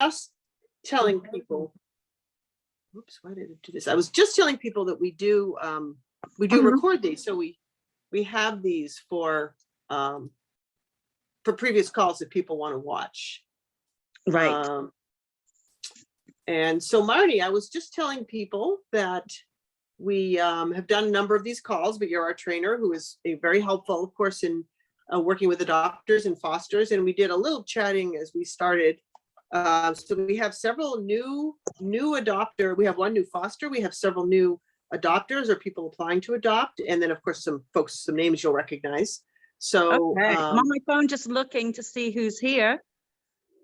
just telling people, oops, why did it do this? I was just telling people that we do record these. So we have these for previous calls if people want to watch. Right. And so Marty, I was just telling people that we have done a number of these calls, but you're our trainer who is very helpful, of course, in working with the doctors and fosters. And we did a little chatting as we started. So we have several new adopter. We have one new foster. We have several new adopters or people applying to adopt. And then of course, some folks, some names you'll recognize. So okay. I'm on my phone just looking to see who's here.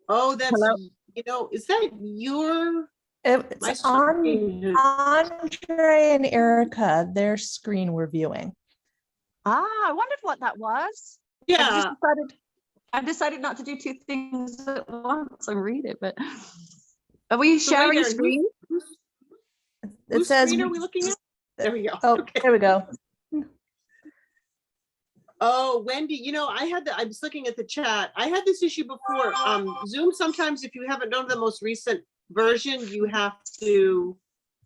Oh, that's, hello? You know, is that your? It's Andre and Erica, their screen we're viewing. I wondered what that was. Yeah. I've decided not to do two things at once and read it, but are we sharing screen? It says, screen are we looking at? There we go. Oh, okay. There we go. Oh, Wendy, you know, I was looking at the chat. I had this issue before. Zoom, sometimes if you haven't done the most recent version, you have to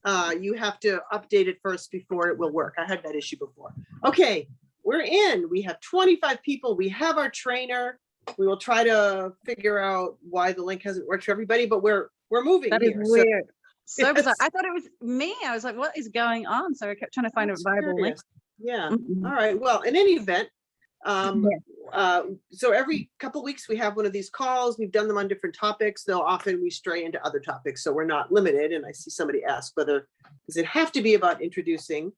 update it first before it will work. I had that issue before. Okay, we're in. We have 25 people. We have our trainer. We will try to figure out why the link hasn't worked for everybody, but we're moving. That here. is weird. So yes. bizarre. I thought it was me. I was like, what is going on? So I kept trying to find a viable link. Yeah. All right. Well, in any event, so every couple of weeks we have one of these calls. We've done them on different topics, though often we stray into other topics, so we're not limited. And I see somebody ask whether does it have to be about introducing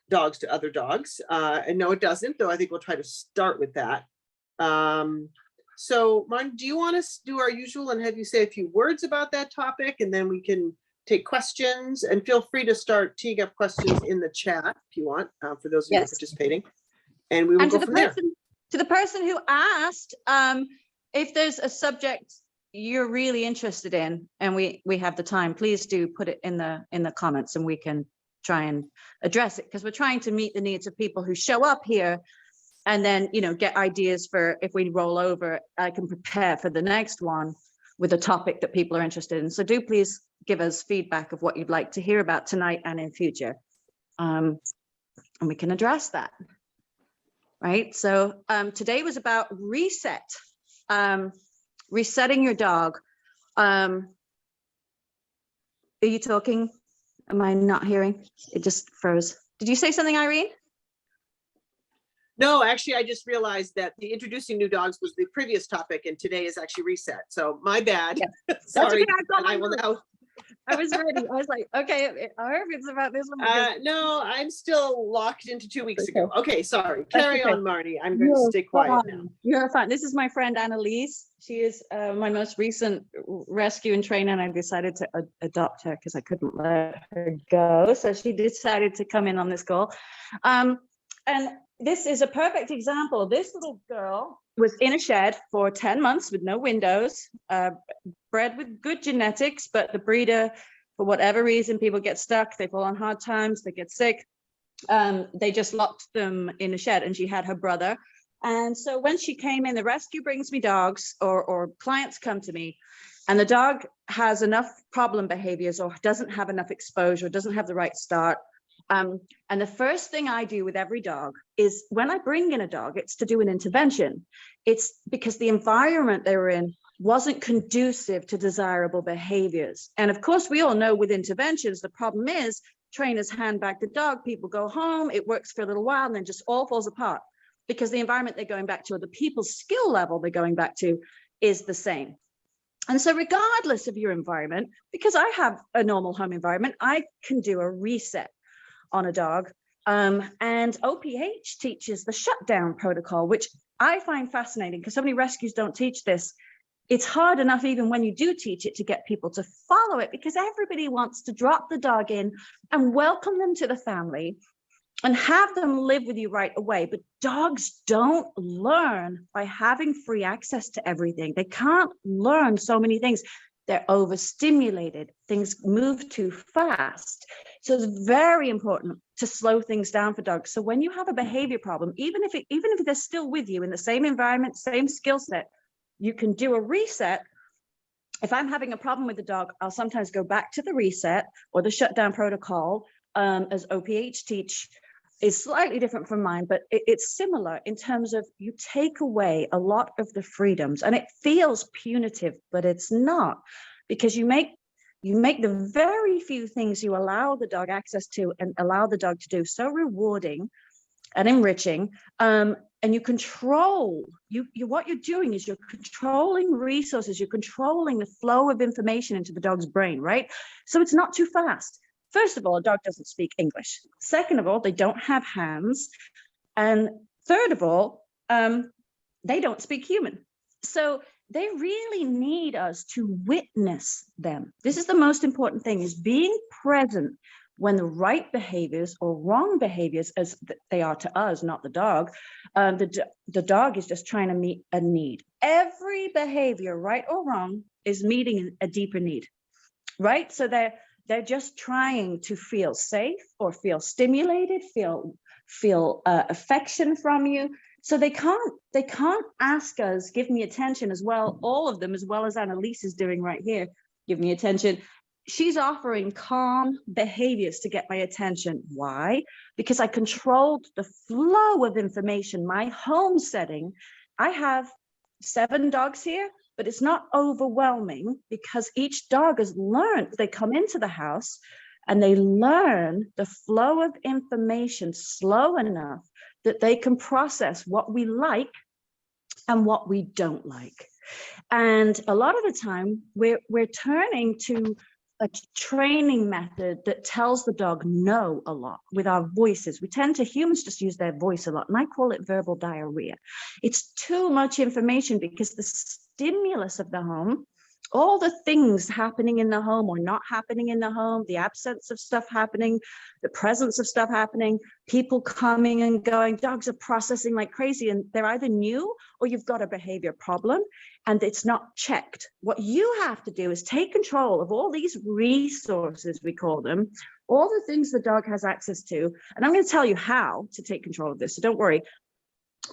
dogs to other dogs, and no, it doesn't, though I think we'll try to start with that. So Martin, do you want us to do our usual and have you say a few words about that topic, and then we can take questions, and feel free to start teeing up questions in the chat if you want, for those of you participating. And we will go from there. To the person who asked, if there's a subject you're really interested in and we have the time, please do put it in the comments and we can try and address it, because we're trying to meet the needs of people who show up here and then, you know, get ideas for if we roll over, I can prepare for the next one with a topic that people are interested in. So do please give us feedback of what you'd like to hear about tonight and in future. And we can address that. Right, so today was about reset, resetting your dog. Are you talking? Am I not hearing? It just froze. Did you say something, Irene? No, actually, I just realized that the introducing new dogs was the previous topic, and today is actually reset. So my bad. Yeah. Sorry. Okay, I will now. I was ready. I was like, okay, I hope it's about this one. No, I'm still locked into 2 weeks ago. Okay, sorry. Carry on, Marty. I'm going to stay quiet now. You're fine. This is my friend Annalise. She is my most recent rescue and trainer, and I decided to adopt her because I couldn't let her go. So she decided to come in on this call. And this is a perfect example. This little girl was in a shed for 10 months with no windows, bred with good genetics, but the breeder, for whatever reason, people get stuck, they fall on hard times, they get sick. They just locked them in a shed, and she had her brother. And so when she came in, the rescue brings me dogs, or clients come to me, and the dog has enough problem behaviors or doesn't have enough exposure, doesn't have the right start. And the first thing I do with every dog is when I bring in a dog, it's to do an intervention. It's because the environment they were in wasn't conducive to desirable behaviors. And of course, we all know with interventions, the problem is trainers hand back the dog, people go home, it works for a little while, and then just all falls apart because the environment they're going back to, or the people's skill level they're going back to, is the same. And so regardless of your environment, because I have a normal home environment, I can do a reset on a dog. And OPH teaches the Shutdown Protocol, which I find fascinating because so many rescues don't teach this. It's hard enough even when you do teach it to get people to follow it, because everybody wants to drop the dog in and welcome them to the family and have them live with you right away. But dogs don't learn by having free access to everything. They can't learn so many things. They're overstimulated. Things move too fast. So it's very important to slow things down for dogs. So when you have a behavior problem, even if they're still with you in the same environment, same skill set, you can do a reset if I'm having a problem with the dog, I'll sometimes go back to the reset or the shutdown protocol, as OPH teach. Is slightly different from mine, but it's similar in terms of you take away a lot of the freedoms, and it feels punitive, but it's not, because you make the very few things you allow the dog access to and allow the dog to do so rewarding and enriching. And you control, what you're doing is you're controlling resources, you're controlling the flow of information into the dog's brain, right? So it's not too fast. First of all, a dog doesn't speak English. Second of all, they don't have hands. And third of all, they don't speak human. So they really need us to witness them. This is the most important thing, is being present when the right behaviors or wrong behaviors, as they are to us, not the dog, the dog is just trying to meet a need. Every behavior, right or wrong, is meeting a deeper need, right? So they're just trying to feel safe or feel stimulated, feel affection from you. So they can't ask us, give me attention as well, all of them, as well as Annalise is doing right here, give me attention. She's offering calm behaviors to get my attention. Why? Because I controlled the flow of information. My home setting, I have 7 dogs here, but it's not overwhelming because each dog has learned. They come into the house and they learn the flow of information slow enough that they can process what we like and what we don't like. And a lot of the time we're turning to a training method that tells the dog no a lot with our voices. Humans just use their voice a lot, and I call it verbal diarrhea. It's too much information because the stimulus of the home, all the things happening in the home or not happening in the home, the absence of stuff happening, the presence of stuff happening, people coming and going, dogs are processing like crazy, and they're either new or you've got a behavior problem and it's not checked. What you have to do is take control of all these resources, we call them, all the things the dog has access to. And I'm going to tell you how to take control of this, so don't worry.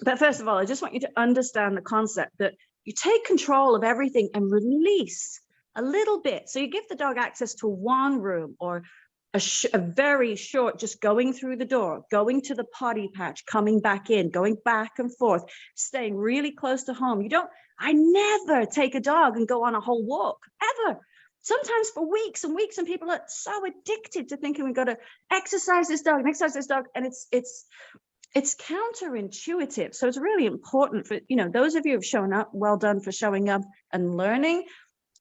But first of all, I just want you to understand the concept that you take control of everything and release a little bit. So you give the dog access to one room or a very short, just going through the door, going to the potty patch, coming back in, going back and forth, staying really close to home. I never take a dog and go on a whole walk, ever. Sometimes for weeks and weeks, and people are so addicted to thinking we've got to exercise this dog and exercise this dog. And it's counterintuitive. So it's really important for, those of you who've shown up, well done for showing up and learning.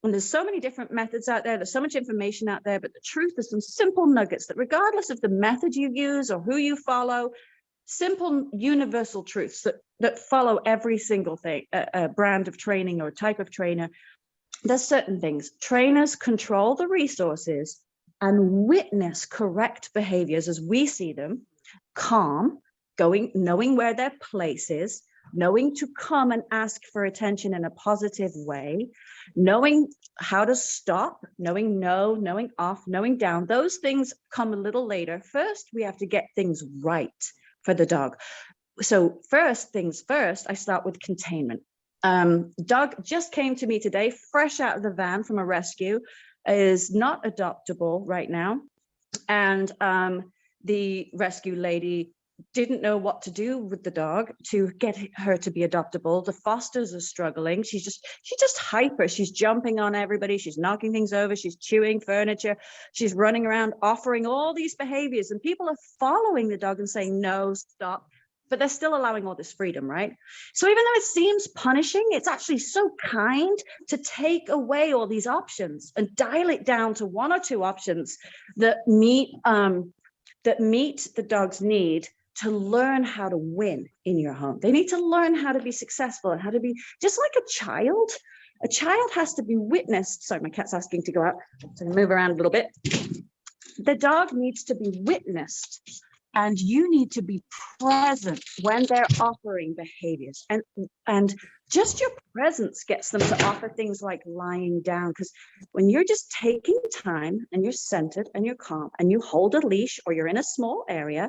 And there's so many different methods out there. There's so much information out there, but the truth is some simple nuggets that regardless of the method you use or who you follow, simple universal truths that follow every single thing, a brand of training or type of trainer. There's certain things. Trainers control the resources and witness correct behaviors as we see them, calm, knowing where their place is, knowing to come and ask for attention in a positive way, knowing how to stop, knowing no, knowing off, knowing down. Those things come a little later. First, we have to get things right for the dog. So first things first, I start with containment. Dog just came to me today, fresh out of the van from a rescue, is not adoptable right now. And the rescue lady didn't know what to do with the dog to get her to be adoptable. The fosters are struggling. She's just hyper. She's jumping on everybody. She's knocking things over. She's chewing furniture. She's running around offering all these behaviors, and people are following the dog and saying, no, stop. But they're still allowing all this freedom, right? So even though it seems punishing, it's actually so kind to take away all these options and dial it down to 1 or 2 options that meet the dog's need to learn how to win in your home. They need to learn how to be successful and how to be just like a child. A child has to be witnessed. Sorry, my cat's asking to go out. So move around a little bit. The dog needs to be witnessed, and you need to be present when they're offering behaviors. And just your presence gets them to offer things like lying down. Because when you're just taking time and you're centered and you're calm and you hold a leash or you're in a small area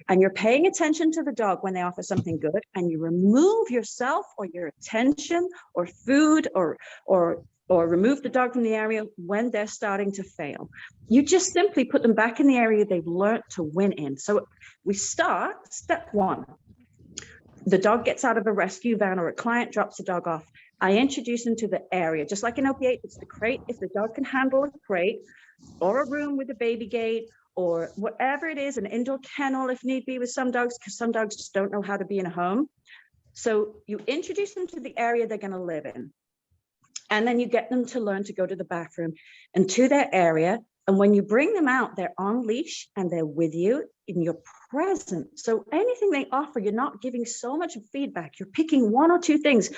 and you're paying attention to the dog when they offer something good, and you remove yourself or your attention or food or or remove the dog from the area when they're starting to fail. You just simply put them back in the area they've learned to win in. So we start, step one. The dog gets out of a rescue van or a client drops the dog off. I introduce them to the area, just like in OPH, it's the crate. If the dog can handle a crate or a room with a baby gate or whatever it is, an indoor kennel if need be with some dogs, because some dogs just don't know how to be in a home. So you introduce them to the area they're going to live in. And then you get them to learn to go to the bathroom and to their area. And when you bring them out, they're on leash and they're with you in your present. So anything they offer, you're not giving so much feedback. You're picking one or two things.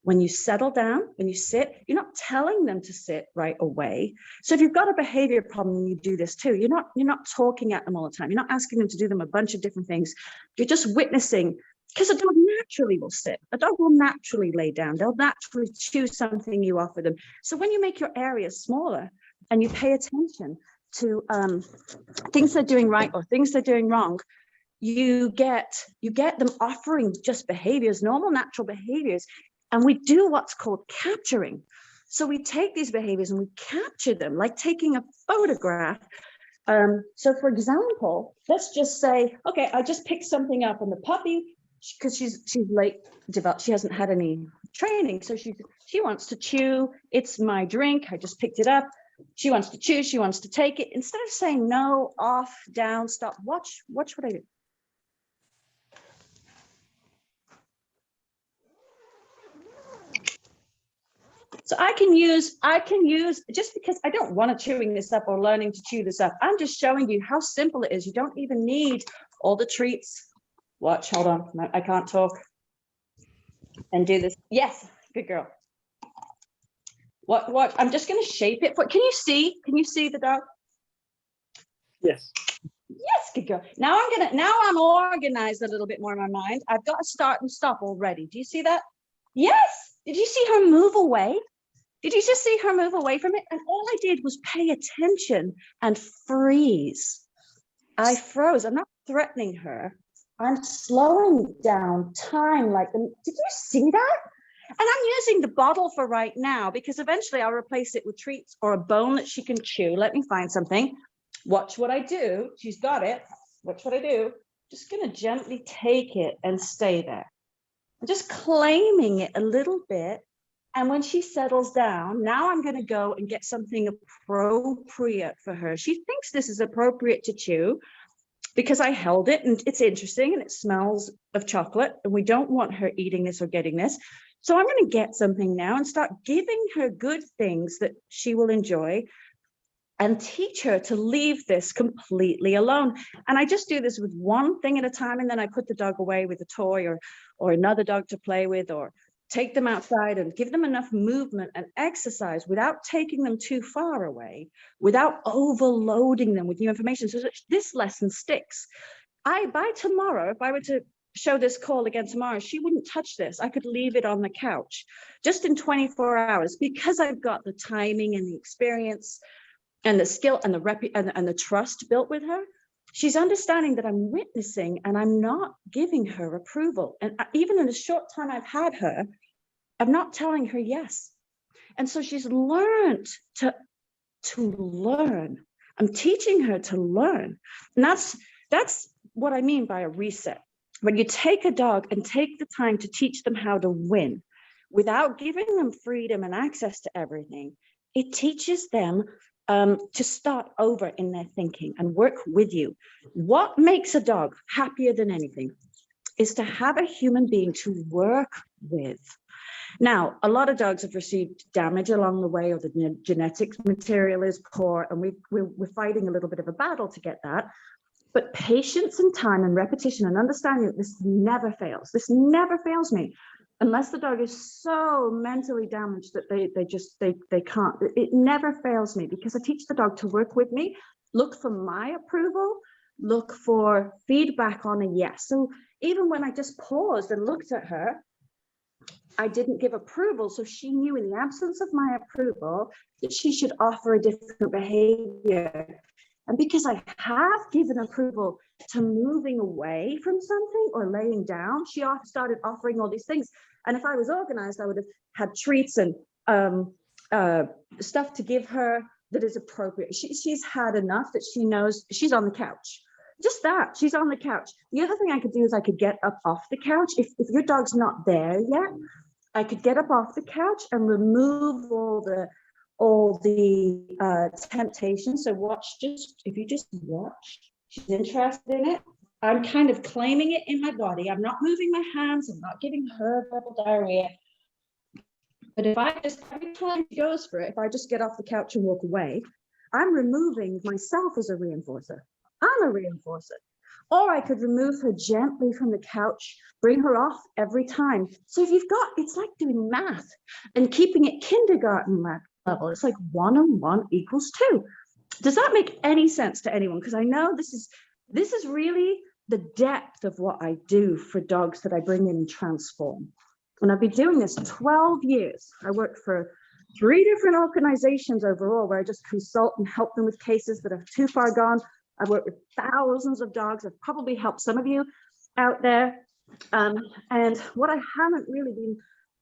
When you settle down, when you sit, you're not telling them to sit right away. So if you've got a behavior problem, you do this too. You're not talking at them all the time. You're not asking them to do them a bunch of different things. You're just witnessing, because a dog naturally will sit. A dog will naturally lay down. They'll naturally choose something you offer them. So when you make your area smaller and you pay attention to things they're doing right or things they're doing wrong, you get them offering just behaviors, normal, natural behaviors. And we do what's called capturing. So we take these behaviors and we capture them, like taking a photograph. So for example, let's just say, okay, I just picked something up and the puppy, because she's late developed, she hasn't had any training. So she wants to chew. It's my drink. I just picked it up. She wants to chew. She wants to take it. Instead of saying no, off, down, stop, watch what I do. So I can use, just because I don't want to chewing this up or learning to chew this up, I'm just showing you how simple it is. You don't even need all the treats. Watch, hold on, no, I can't talk. And do this. Yes, good girl. What, I'm just gonna shape it. Can you see the dog? Yes. Yes, good girl. Now I'm organized a little bit more in my mind. I've got a start and stop already. Do you see that? Yes. Did you see her move away? Did you just see her move away from it? And all I did was pay attention and freeze. I froze. I'm not threatening her. I'm slowing down time like them. Did you see that? And I'm using the bottle for right now because eventually I'll replace it with treats or a bone that she can chew. Let me find something. Watch what I do. She's got it. Watch what I do. Just going to gently take it and stay there. I'm just claiming it a little bit. And when she settles down, now I'm going to go and get something appropriate for her. She thinks this is appropriate to chew because I held it and it's interesting and it smells of chocolate and we don't want her eating this or getting this. So I'm going to get something now and start giving her good things that she will enjoy and teach her to leave this completely alone. And I just do this with one thing at a time. And then I put the dog away with a toy or another dog to play with, or take them outside and give them enough movement and exercise without taking them too far away, without overloading them with new information. So this lesson sticks. By tomorrow, if I were to show this call again tomorrow, she wouldn't touch this. I could leave it on the couch just in 24 hours because I've got the timing and the experience and the skill and the trust built with her. She's understanding that I'm witnessing and I'm not giving her approval. And even in the short time I've had her, I'm not telling her yes. And so she's learned to learn. I'm teaching her to learn. And that's what I mean by a reset. When you take a dog and take the time to teach them how to win without giving them freedom and access to everything, it teaches them to start over in their thinking and work with you. What makes a dog happier than anything is to have a human being to work with. Now, a lot of dogs have received damage along the way, or the genetics material is poor, and we're fighting a little bit of a battle to get that. But patience and time and repetition and understanding that this never fails. This never fails me. Unless the dog is so mentally damaged that they can't, it never fails me because I teach the dog to work with me, look for my approval, look for feedback on a yes. So even when I just paused and looked at her, I didn't give approval. So she knew in the absence of my approval that she should offer a different behavior. And because I have given approval to moving away from something or laying down, she started offering all these things. And if I was organized, I would have had treats and stuff to give her that is appropriate. She's had enough that she knows she's on the couch. Just that, she's on the couch. The other thing I could do is I could get up off the couch. If your dog's not there yet, I could get up off the couch and remove all the temptation. So watch, if you just watch, she's interested in it. I'm kind of claiming it in my body. I'm not moving my hands. I'm not giving her verbal diarrhea. But if I just, every time she goes for it, if I just get off the couch and walk away, I'm removing myself as a reinforcer. I'm a reinforcer. Or I could remove her gently from the couch, bring her off every time. So if you've got, it's like doing math and keeping it kindergarten level. It's like 1 and 1 equals 2. Does that make any sense to anyone? Because I know this is really the depth of what I do for dogs that I bring in and transform. And I've been doing this 12 years. I worked for 3 different organizations overall where I just consult and help them with cases that are too far gone. I've worked with thousands of dogs. I've probably helped some of you out there. And what I haven't really been,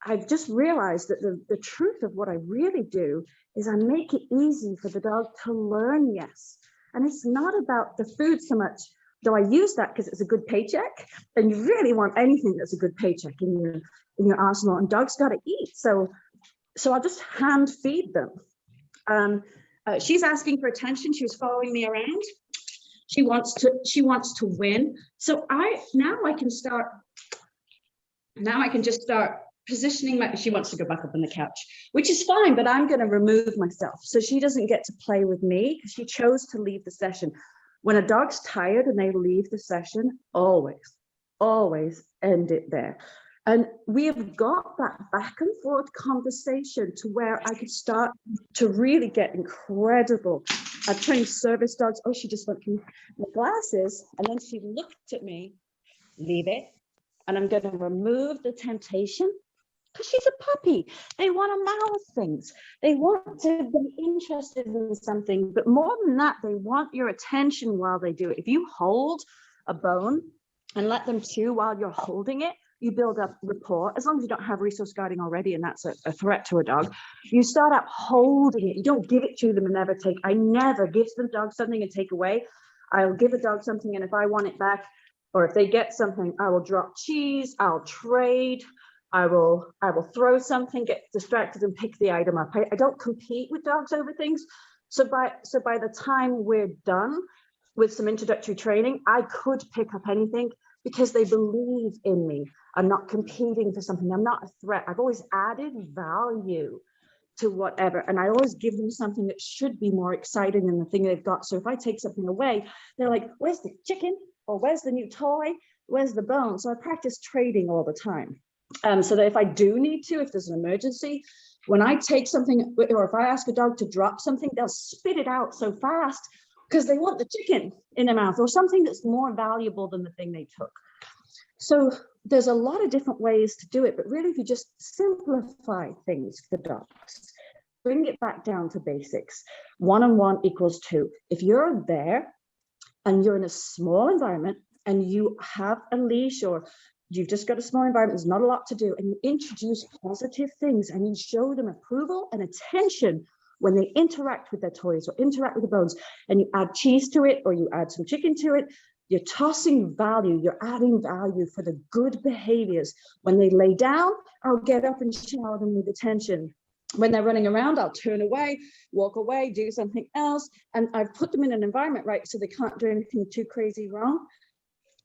I've just realized that the truth of what I really do is I make it easy for the dog to learn yes. And it's not about the food so much, though I use that because it's a good paycheck. And you really want anything that's a good paycheck in your arsenal, and dogs got to eat. So I'll just hand feed them. She's asking for attention. She was following me around. She wants to win. So now I can just start positioning she wants to go back up on the couch, which is fine, but I'm going to remove myself so she doesn't get to play with me because she chose to leave the session. When a dog's tired and they leave the session, always end it there. And we have got that back and forth conversation to where I could start to really get incredible. I've trained service dogs. Oh, she just went through my glasses and then she looked at me, leave it. And I'm going to remove the temptation because she's a puppy. They want to mouth things. They want to be interested in something. But more than that, they want your attention while they do it. If you hold a bone and let them chew while you're holding it, you build up rapport. As long as you don't have resource guarding already, and that's a threat to a dog, you start out holding it. You don't give it to them and never take. I never give the dog something and take away. I'll give a dog something, and if I want it back, or if they get something, I will drop cheese, I'll trade, I will throw something, get distracted and pick the item up. I don't compete with dogs over things. So by the time we're done with some introductory training, I could pick up anything because they believe in me. I'm not competing for something. I'm not a threat. I've always added value to whatever. And I always give them something that should be more exciting than the thing they've got. So if I take something away, they're like, where's the chicken? Or where's the new toy? Where's the bone? So I practice trading all the time. So that if I do need to, if there's an emergency, when I take something, or if I ask a dog to drop something, they'll spit it out so fast because they want the chicken in their mouth or something that's more valuable than the thing they took. So there's a lot of different ways to do it, but really if you just simplify things for dogs, bring it back down to basics, 1 and 1 equals 2. If you're there and you're in a small environment and you have a leash or you've just got a small environment, there's not a lot to do, and you introduce positive things and you show them approval and attention when they interact with their toys or interact with the bones, and you add cheese to it or you add some chicken to it, you're tossing value, you're adding value for the good behaviors. When they lay down, I'll get up and shower them with attention. When they're running around, I'll turn away, walk away, do something else. And I've put them in an environment, right, so they can't do anything too crazy wrong.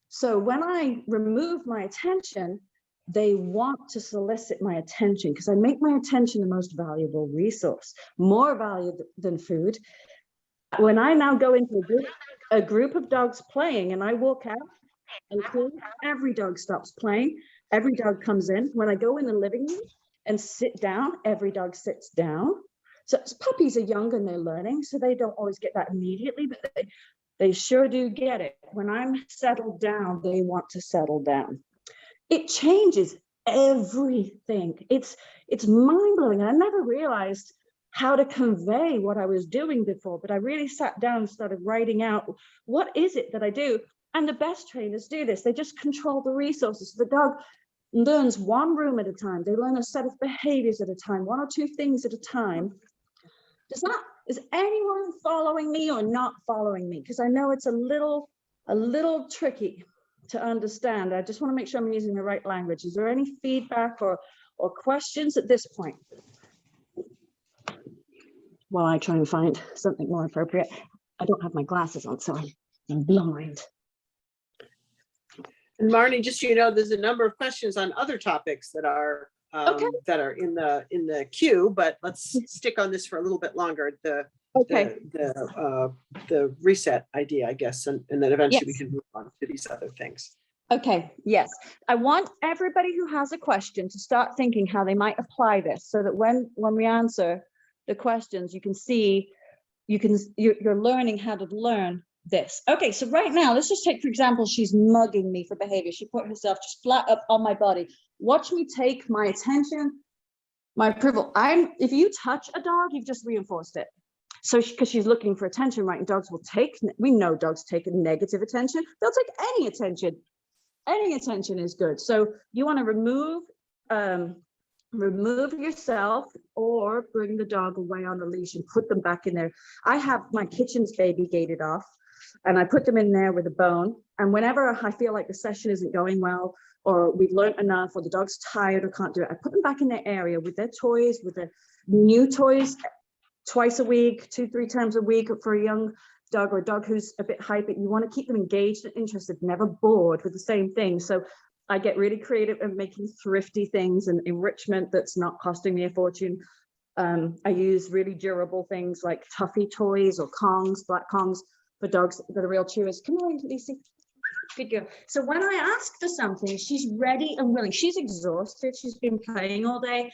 So when I remove my attention, they want to solicit my attention because I make my attention the most valuable resource, more valuable than food. When I now go into a group of dogs playing and I walk out and every dog stops playing, every dog comes in. When I go in the living room and sit down, every dog sits down. So puppies are young and they're learning, so they don't always get that immediately, but they sure do get it. When I'm settled down, they want to settle down. It changes everything. It's mind-blowing. I never realized how to convey what I was doing before, but I really sat down and started writing out, what is it that I do? And the best trainers do this. They just control the resources. The dog learns one room at a time. They learn a set of behaviors at a time, one or two things at a time. Is anyone following me or not following me? Because I know it's a little tricky to understand. I just want to make sure I'm using the right language. Is there any feedback or questions at this point? While I try and find something more appropriate. I don't have my glasses on, so I'm blind. And Marnie, just so you know, there's a number of questions on other topics that are Okay. that are in the queue, but let's stick on this for a little bit longer. Okay. The reset idea, I guess, and then eventually we Yes. can move on to these other things. Okay, yes. I want everybody who has a question to start thinking how they might apply this so that when we answer the questions, you can see, you're learning how to learn this. Okay, so right now, let's just take, for example, she's mugging me for behavior. She put herself just flat up on my body. Watch me take my attention, my approval. If you touch a dog, you've just reinforced it. So because she's looking for attention, right? And dogs will take, we know dogs take a negative attention. They'll take any attention. Any attention is good. So you want to remove yourself or bring the dog away on the leash and put them back in there. I have my kitchen's baby gated off and I put them in there with a bone. And whenever I feel like the session isn't going well, or we've learned enough, or the dog's tired or can't do it, I put them back in their area with their toys, with their new toys, twice a week, 2-3 times a week for a young dog or a dog who's a bit hyper. You want to keep them engaged and interested, never bored with the same thing. So I get really creative in making thrifty things and enrichment that's not costing me a fortune. I use really durable things like Tuffy toys or Kongs, black Kongs for dogs that are real chewers. Come on, Lucy. Good girl. So when I ask for something, she's ready and willing. She's exhausted. She's been playing all day.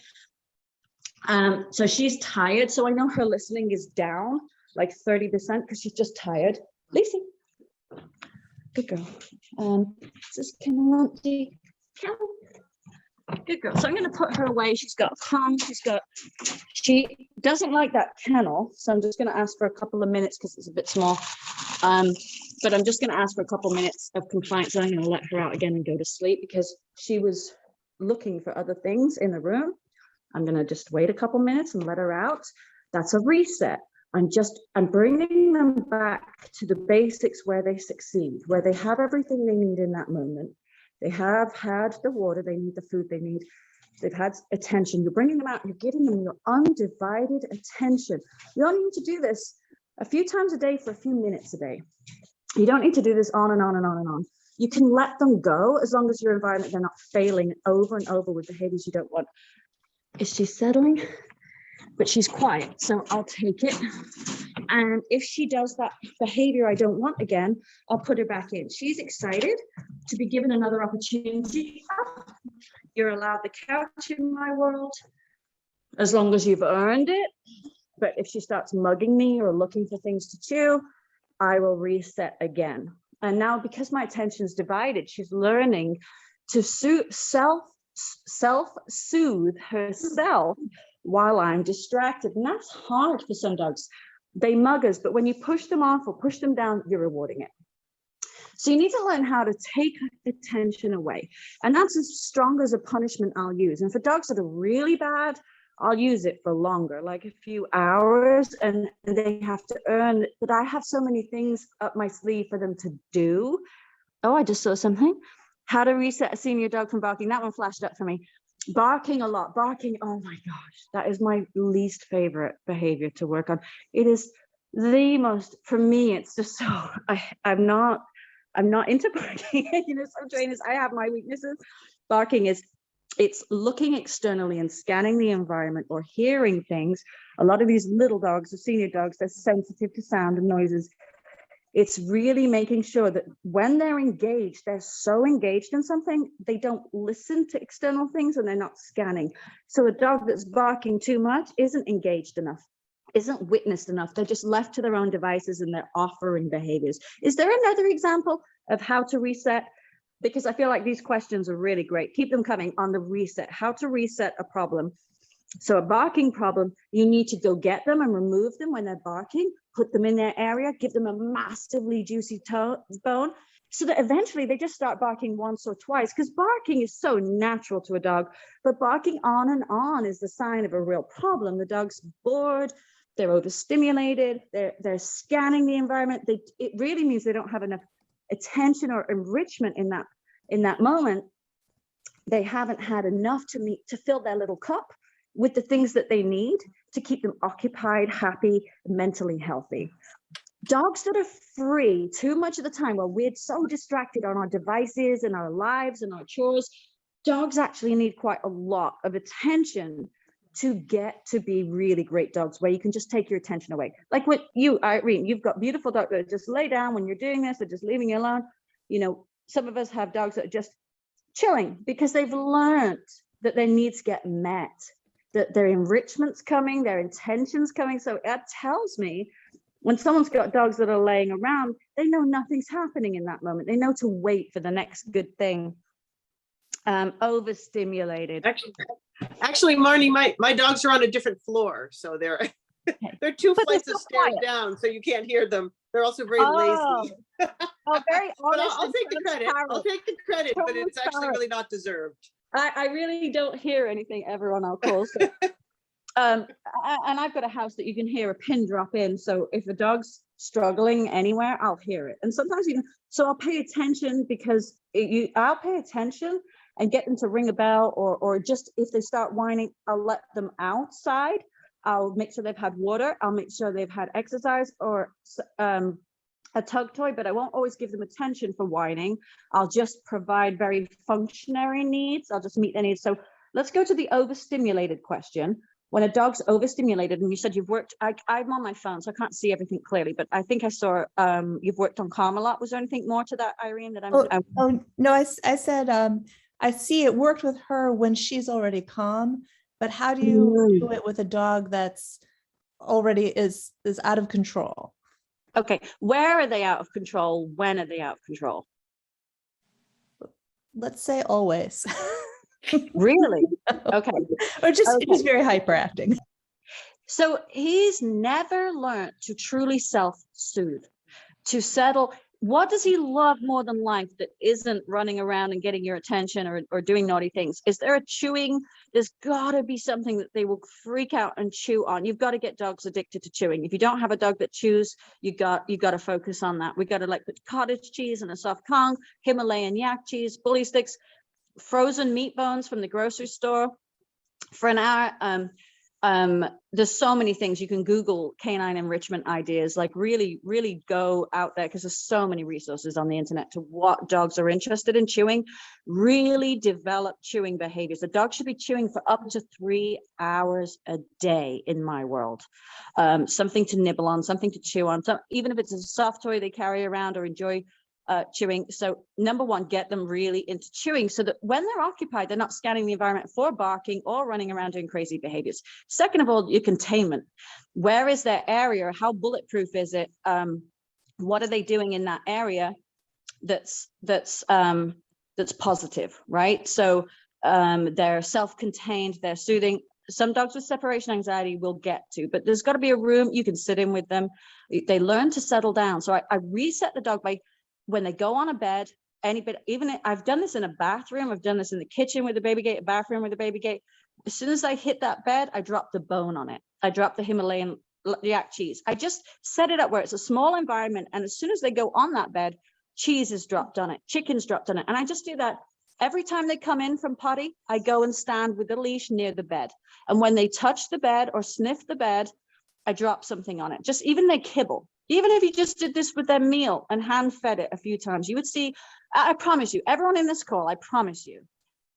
So she's tired. So I know her listening is down like 30% because she's just tired. Lucy. Good girl. Just good girl. So I'm going to put her away. She's got calm. She doesn't like that kennel. So I'm just going to ask for a couple of minutes because it's a bit small. But I'm just going to ask for a couple of minutes of compliance. And I'm going to let her out again and go to sleep because she was looking for other things in the room. I'm going to just wait a couple minutes and let her out. That's a reset. I'm bringing them back to the basics where they succeed, where they have everything they need in that moment. They have had the water, they need the food they need. They've had attention. You're bringing them out, you're giving them your undivided attention. You only need to do this a few times a day for a few minutes a day. You don't need to do this on and on and on and on. You can let them go as long as your environment, they're not failing over and over with behaviors you don't want. Is she settling? But she's quiet, so I'll take it. And if she does that behavior I don't want again, I'll put her back in. She's excited to be given another opportunity. You're allowed the couch in my world as long as you've earned it. But if she starts mugging me or looking for things to chew, I will reset again. And now because my attention is divided, she's learning to self-soothe herself while I'm distracted. And that's hard for some dogs. They mug us, but when you push them off or push them down, you're rewarding it. So you need to learn how to take attention away. And that's as strong as a punishment I'll use. And for dogs that are really bad, I'll use it for longer, like a few hours, and they have to earn it. But I have so many things up my sleeve for them to do. Oh, I just saw something. How to reset a senior dog from barking. That one flashed up for me. Barking a lot, barking. Oh my gosh, that is my least favorite behavior to work on. It is the most, for me, it's just so, I'm not into barking. You know, some trainers, I have my weaknesses. Barking is, it's looking externally and scanning the environment or hearing things. A lot of these little dogs, the senior dogs, they're sensitive to sound and noises. It's really making sure that when they're engaged, they're so engaged in something, they don't listen to external things and they're not scanning. So a dog that's barking too much isn't engaged enough, isn't witnessed enough. They're just left to their own devices and they're offering behaviors. Is there another example of how to reset? Because I feel like these questions are really great. Keep them coming on the reset, how to reset a problem. So a barking problem, you need to go get them and remove them when they're barking, put them in their area, give them a massively juicy bone, So that eventually they just start barking once or twice, because barking is so natural to a dog, but barking on and on is the sign of a real problem. The dog's bored, they're overstimulated, they're scanning the environment. It really means they don't have enough attention or enrichment in that moment. They haven't had enough to fill their little cup with the things that they need to keep them occupied, happy, mentally healthy. Dogs that are free too much of the time, while we're so distracted on our devices and our lives and our chores, dogs actually need quite a lot of attention to get to be really great dogs, where you can just take your attention away. Like what you, Irene, you've got beautiful dogs that just lay down when you're doing this, they're just leaving you alone. You know, some of us have dogs that are just chilling because they've learned that their needs get met, that their enrichment's coming, their intention's coming. So that tells me when someone's got dogs that are laying around, they know nothing's happening in that moment. They know to wait for the next good thing. Overstimulated. Actually, Marnie, my dogs are on a different floor, so they're they're two But they're flights of so stairs quiet. down, so you can't hear them. They're also very Oh, lazy. very But honest. I'll take the credit. I'll take the credit, but it's actually really not deserved. I really don't hear anything ever on our calls. So, and I've got a house that you can hear a pin drop in. So if a dog's struggling anywhere, I'll hear it. And sometimes so I'll pay attention, because I'll pay attention and get them to ring a bell, or just if they start whining, I'll let them outside. I'll make sure they've had water. I'll make sure they've had exercise or a tug toy, but I won't always give them attention for whining. I'll just provide very functionary needs. I'll just meet their needs. So let's go to the overstimulated question. When a dog's overstimulated, and you said you've worked, I'm on my phone, so I can't see everything clearly, but I think I saw you've worked on calm a lot. Was there anything more to that, Irene, that Oh no, I said I see it worked with her when she's already calm, but how do you do it with a dog that's already is out of control? Okay, where are they out of control? When are they out of control? Let's say always. Really? Okay. Or just very hyperacting. So he's never learned to truly self-soothe, to settle. What does he love more than life that isn't running around and getting your attention or doing naughty things? Is there a chewing? There's got to be something that they will freak out and chew on. You've got to get dogs addicted to chewing. If you don't have a dog that chews, you got to focus on that. We got to put cottage cheese in a soft Kong, Himalayan yak cheese, bully sticks, frozen meat bones from the grocery store for an hour. There's so many things. You can Google canine enrichment ideas, like really go out there, because there's so many resources on the internet to what dogs are interested in chewing. Really develop chewing behaviors. The dog should be chewing for up to 3 hours a day in my world. Something to nibble on, something to chew on, even if it's a soft toy they carry around or enjoy chewing. So number one, get them really into chewing so that when they're occupied, they're not scanning the environment for barking or running around doing crazy behaviors. Second of all, your containment. Where is their area? How bulletproof is it? What are they doing in that area that's positive, right? So they're self-contained, they're soothing. Some dogs with separation anxiety will get to, but there's got to be a room you can sit in with them. They learn to settle down. So I reset the dog by, when they go on a bed, even I've done this in a bathroom, I've done this in the kitchen with the baby gate, a bathroom with the baby gate. As soon as I hit that bed, I drop the bone on it. I drop the Himalayan yak cheese. I just set it up where it's a small environment. And as soon as they go on that bed, cheese is dropped on it, chicken's dropped on it. And I just do that every time they come in from potty. I go and stand with the leash near the bed. And when they touch the bed or sniff the bed, I drop something on it. Just even they kibble. Even if you just did this with their meal and hand fed it a few times, you would see, I promise you, everyone in this call, I promise you,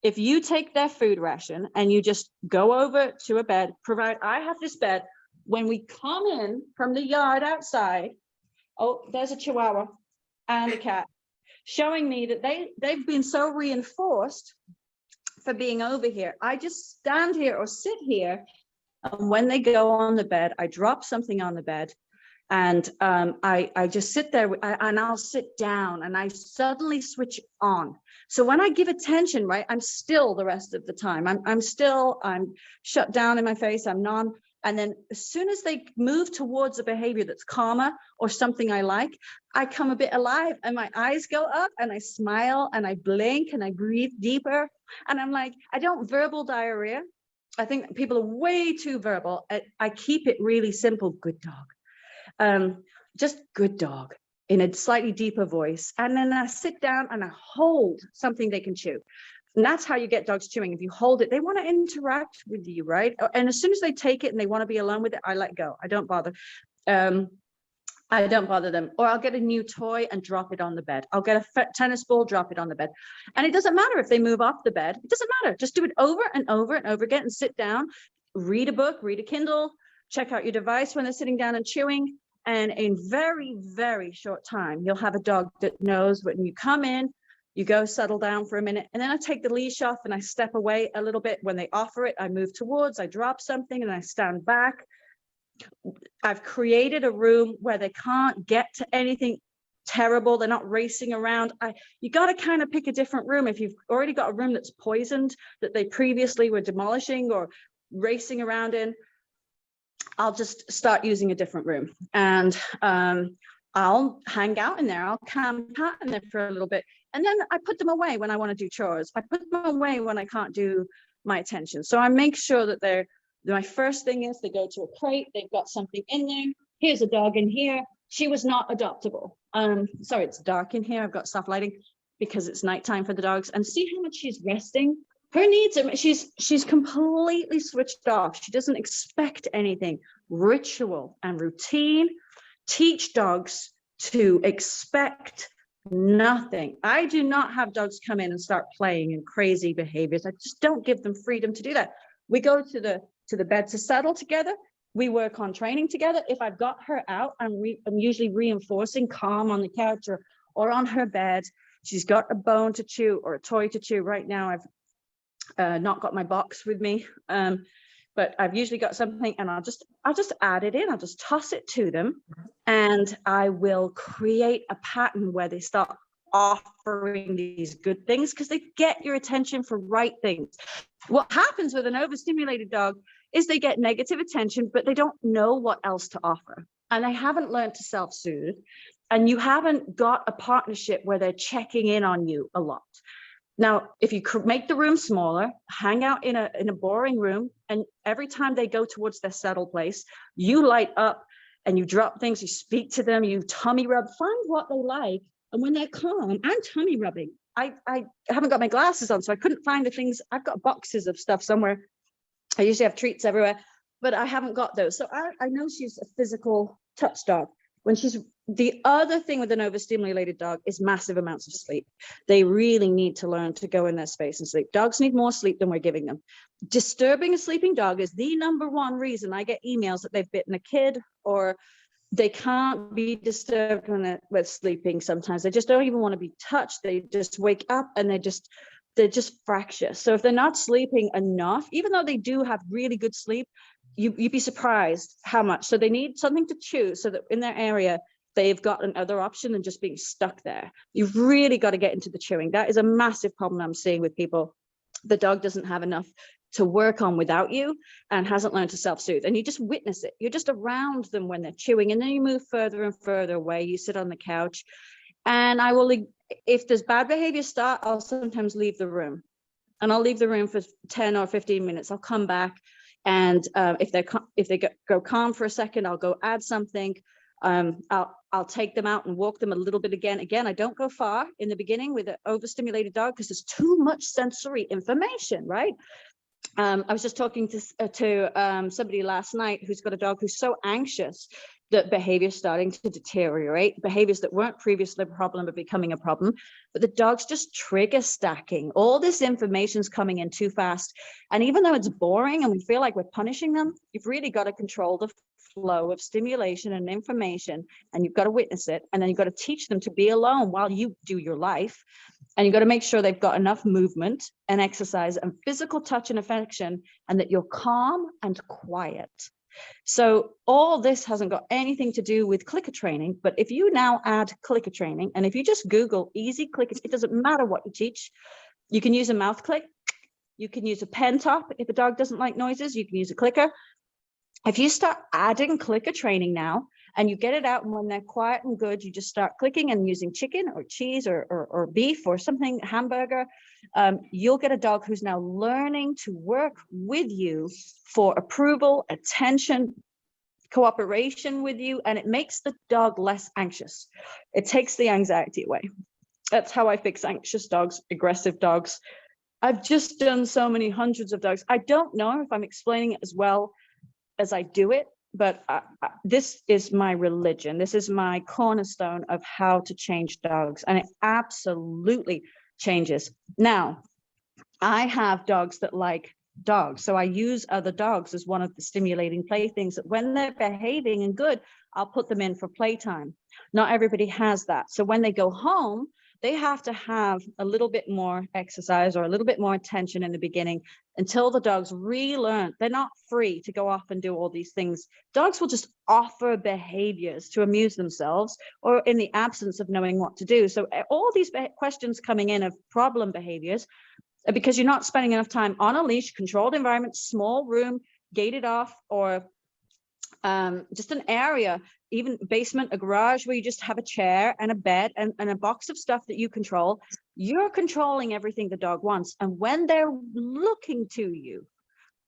if you take their food ration and you just go over to a bed, I have this bed, when we come in from the yard outside, oh, there's a Chihuahua and a cat, showing me that they've been so reinforced for being over here. I just stand here or sit here, and when they go on the bed, I drop something on the bed. And I just sit there and I'll sit down and I suddenly switch on. So when I give attention, right, I'm still the rest of the time. I'm shut down in my face. I'm And then as soon as they move towards a behavior that's calmer or something I like, I come a bit alive and my eyes go up and I smile and I blink and I breathe deeper. And I'm like, I don't verbal diarrhea. I think people are way too verbal. I keep it really simple. Good dog. Just good dog in a slightly deeper voice. And then I sit down and I hold something they can chew. And that's how you get dogs chewing. If you hold it, they want to interact with you, right? And as soon as they take it and they want to be alone with it, I let go. I don't bother. I don't bother them. Or I'll get a new toy and drop it on the bed. I'll get a tennis ball, drop it on the bed. And it doesn't matter if they move off the bed. It doesn't matter. Just do it over and over and over again and sit down, read a book, read a Kindle, check out your device when they're sitting down and chewing. And in very, very short time, you'll have a dog that knows when you come in, you go settle down for a minute, and then I take the leash off and I step away a little bit. When they offer it, I move towards, I drop something and I stand back. I've created a room where they can't get to anything terrible. They're not racing around. You got to kind of pick a different room. If you've already got a room that's poisoned, that they previously were demolishing or racing around in, I'll just start using a different room. And I'll hang out in there. I'll camp out in there for a little bit. And then I put them away when I want to do chores. I put them away when I can't do my attention. So I make sure that my first thing is they go to a crate. They've got something in there. Here's a dog in here. She was not adoptable. Sorry, it's dark in here. I've got soft lighting because it's nighttime for the dogs. And see how much she's resting. Her needs, she's completely switched off. She doesn't expect anything. Ritual and routine teach dogs to expect nothing. I do not have dogs come in and start playing in crazy behaviors. I just don't give them freedom to do that. We go to the bed to settle together. We work on training together. If I've got her out, I'm usually reinforcing calm on the couch or on her bed. She's got a bone to chew or a toy to chew. Right now, I've not got my box with me, but I've usually got something, and I'll just add it in. I'll just toss it to them, and I will create a pattern where they start offering these good things because they get your attention for right things. What happens with an overstimulated dog is they get negative attention, but they don't know what else to offer, and they haven't learned to self-soothe, and you haven't got a partnership where they're checking in on you a lot. Now, if you make the room smaller, hang out in a boring room, and every time they go towards their settle place, you light up and you drop things, you speak to them, you tummy rub, find what they like. And when they're calm, I'm tummy rubbing. I haven't got my glasses on, so I couldn't find the things. I've got boxes of stuff somewhere. I usually have treats everywhere, but I haven't got those. So I know she's a physical touch dog. The other thing with an overstimulated dog is massive amounts of sleep. They really need to learn to go in their space and sleep. Dogs need more sleep than we're giving them. Disturbing a sleeping dog is the #1 reason I get emails that they've bitten a kid, or they can't be disturbed when they're sleeping. Sometimes they just don't even want to be touched. They just wake up and they're just fractious. So if they're not sleeping enough, even though they do have really good sleep, you'd be surprised how much. So they need something to chew so that in their area, they've got another option than just being stuck there. You've really got to get into the chewing. That is a massive problem I'm seeing with people. The dog doesn't have enough to work on without you and hasn't learned to self-soothe. And you just witness it. You're just around them when they're chewing, and then you move further and further away. You sit on the couch, and I will, if there's bad behavior start, I'll sometimes leave the room. And I'll leave the room for 10 or 15 minutes. I'll come back. And if they go calm for a second, I'll go add something. I'll take them out and walk them a little bit again. Again, I don't go far in the beginning with an overstimulated dog because there's too much sensory information, right? I was just talking to somebody last night who's got a dog who's so anxious that behavior's starting to deteriorate. Behaviors that weren't previously a problem are becoming a problem, but the dog's just trigger stacking. All this information's coming in too fast. And even though it's boring and we feel like we're punishing them, you've really got to control the flow of stimulation and information, and you've got to witness it. And then you've got to teach them to be alone while you do your life. And you've got to make sure they've got enough movement and exercise and physical touch and affection, and that you're calm and quiet. So all this hasn't got anything to do with clicker training, but if you now add clicker training, and if you just Google easy clickers, it doesn't matter what you teach. You can use a mouth click. You can use a pen top. If a dog doesn't like noises, you can use a clicker. If you start adding clicker training now, and you get it out, and when they're quiet and good, you just start clicking and using chicken or cheese or beef or something, hamburger, you'll get a dog who's now learning to work with you for approval, attention, cooperation with you, and it makes the dog less anxious. It takes the anxiety away. That's how I fix anxious dogs, aggressive dogs. I've just done so many hundreds of dogs. I don't know if I'm explaining it as well as I do it, but this is my religion. This is my cornerstone of how to change dogs, and it absolutely changes. Now, I have dogs that like dogs, so I use other dogs as one of the stimulating playthings. That when they're behaving and good, I'll put them in for playtime. Not everybody has that, so when they go home, they have to have a little bit more exercise or a little bit more attention in the beginning until the dogs relearn. They're not free to go off and do all these things. Dogs will just offer behaviors to amuse themselves or in the absence of knowing what to do. So all these questions coming in of problem behaviors are because you're not spending enough time on a leash, controlled environment, small room, gated off, or just an area, even basement, a garage where you just have a chair and a bed and a box of stuff that you control. You're controlling everything the dog wants. And when they're looking to you,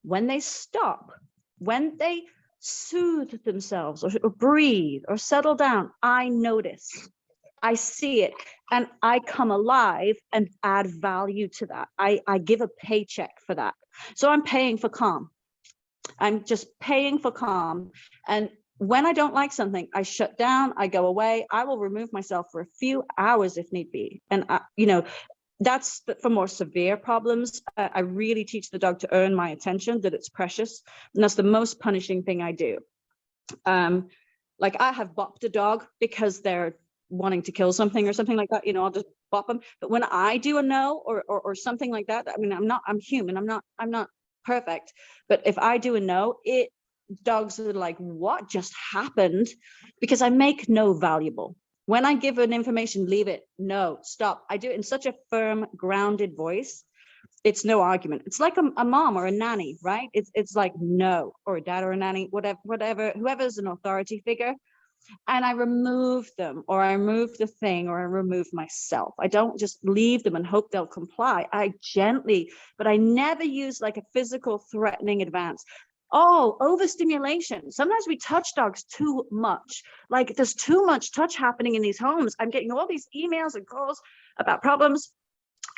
when they stop, when they soothe themselves or breathe or settle down, I notice, I see it, and I come alive and add value to that. I give a paycheck for that. So I'm paying for calm. I'm just paying for calm. And when I don't like something, I shut down, I go away, I will remove myself for a few hours if need be. And, that's for more severe problems. I really teach the dog to earn my attention, that it's precious. And that's the most punishing thing I do. Like I have bopped a dog because they're wanting to kill something or something like that, I'll just bop them. But when I do a no or something like that, I mean, I'm human, I'm not perfect. But if I do a no, dogs are like, what just happened? Because I make no valuable. When I give an information, leave it, no, stop. I do it in such a firm, grounded voice. It's no argument. It's like a mom or a nanny, right? It's like no, or a dad or a nanny, whatever, whoever's an authority figure. And I remove them, or I remove the thing, or I remove myself. I don't just leave them and hope they'll comply. I gently, but I never use like a physical threatening advance. Oh, overstimulation. Sometimes we touch dogs too much. Like there's too much touch happening in these homes. I'm getting all these emails and calls about problems.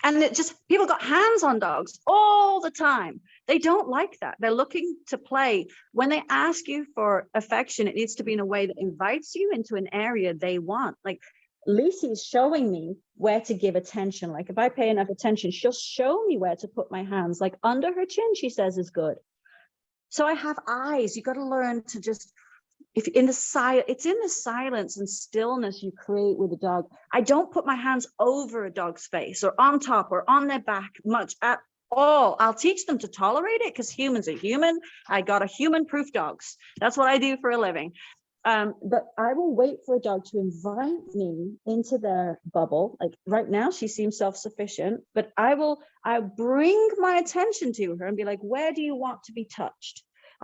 And it just, people got hands on dogs all the time. They don't like that. They're looking to play. When they ask you for affection, it needs to be in a way that invites you into an area they want. Like Lucy's showing me where to give attention. Like if I pay enough attention, she'll show me where to put my hands. Like under her chin, she says is good. So I have eyes. You got to learn to just, it's in the silence and stillness you create with a dog. I don't put my hands over a dog's face or on top or on their back much at all. I'll teach them to tolerate it because humans are human. I got a human-proof dogs. That's what I do for a living. But I will wait for a dog to invite me into their bubble. Like right now, she seems self-sufficient, but I bring my attention to her and be like, where do you want to be touched?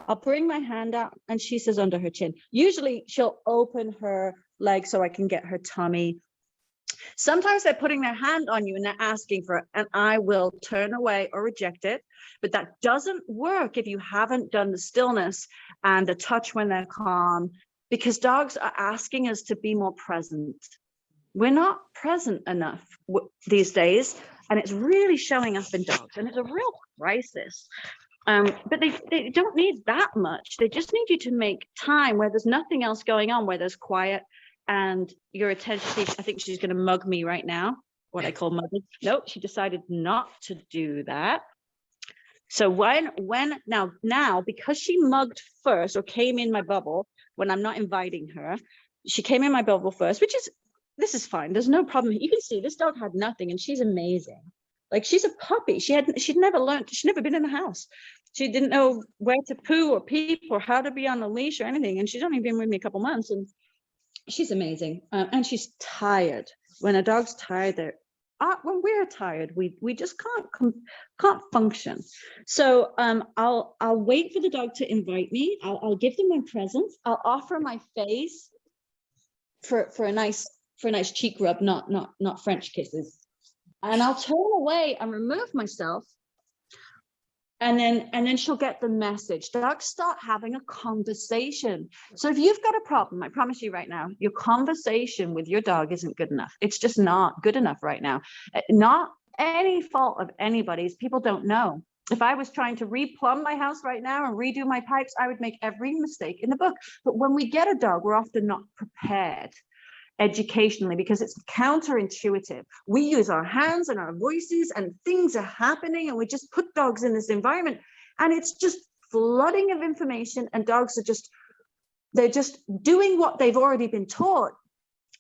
I'll bring my hand out and she says under her chin. Usually she'll open her leg so I can get her tummy. Sometimes they're putting their hand on you and they're asking for it, and I will turn away or reject it. But that doesn't work if you haven't done the stillness and the touch when they're calm, because dogs are asking us to be more present. We're not present enough these days, and it's really showing up in dogs, and it's a real crisis. But they don't need that much. They just need you to make time where there's nothing else going on, where there's quiet and your attention. I think she's going to mug me right now, what I call mugging. Nope, she decided not to do that. So now, because she mugged first or came in my bubble when I'm not inviting her, she came in my bubble first, this is fine. There's no problem. You can see this dog had nothing and she's amazing. Like she's a puppy. She'd never learned, she'd never been in the house. She didn't know where to poo or peep or how to be on a leash or anything. And she's only been with me a couple months, and she's amazing. And she's tired. When a dog's tired, when we're tired, we just can't function. So I'll wait for the dog to invite me. I'll give them my presents. I'll offer my face for a nice cheek rub, not French kisses. And I'll turn away and remove myself. And then she'll get the message. Dogs start having a conversation. So if you've got a problem, I promise you right now, your conversation with your dog isn't good enough. It's just not good enough right now. Not any fault of anybody's. People don't know. If I was trying to replumb my house right now and redo my pipes, I would make every mistake in the book. But when we get a dog, we're often not prepared educationally because it's counterintuitive. We use our hands and our voices and things are happening and we just put dogs in this environment and it's just flooding of information and dogs are they're just doing what they've already been taught